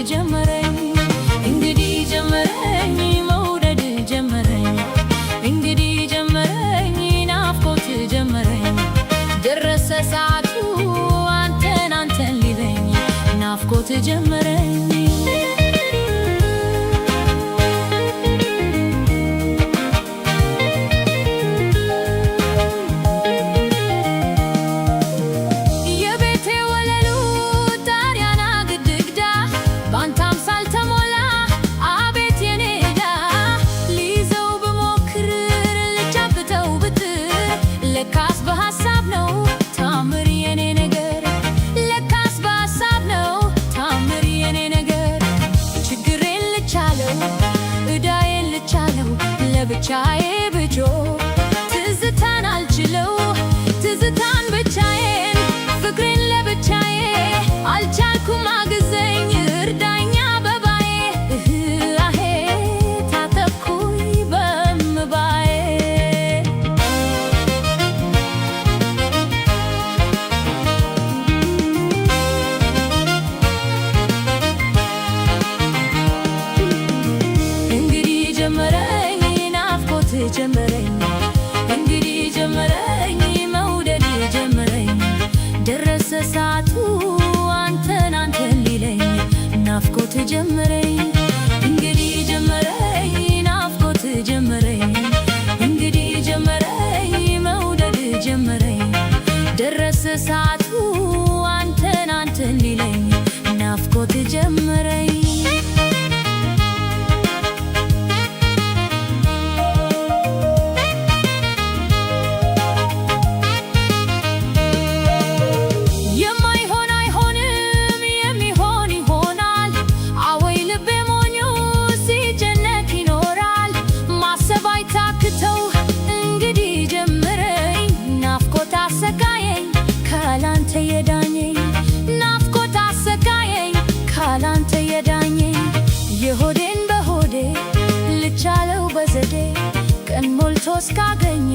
ጀመረኝ እንግዲህ ጀመረኝ መውደድ ጀመረኝ እንግዲህ ጀመረኝ ናፍቆት ጀመረኝ ደረሰ ሰዓቱ አንተን ሊለኝ ናፍቆት ጀመረኝ ብቻዬ ብጆ ትዝታን አልችለው ትዝታን ብቻዬን ፍቅሬን ለብቻዬ አልቻልኩም አግዘኝ እርዳኛ አበባዬ አሄ ታጠብኩኝ በእምባዬ እንግዲህ ጀመረኝ ጀመረኝ እንግዲህ ጀመረኝ መውደድ ጀመረኝ ደረሰ ሰዓቱ አንተን ሊለኝ ናፍቆት ጀመረኝ እንግዲህ ጀመረኝ ናፍቆት ጀመረኝ እንግዲህ ጀመረኝ መውደድ ጀመረኝ ደረሰ ሰዓቱ አንተን ሊለኝ ናፍቆት ጀመረኝ ናፍቆት አሰቃየኝ ካላንተ የዳኘኝ የሆዴን በሆዴ ልቻለው በዘዴ ቀን ሞልቶ እስካገኝ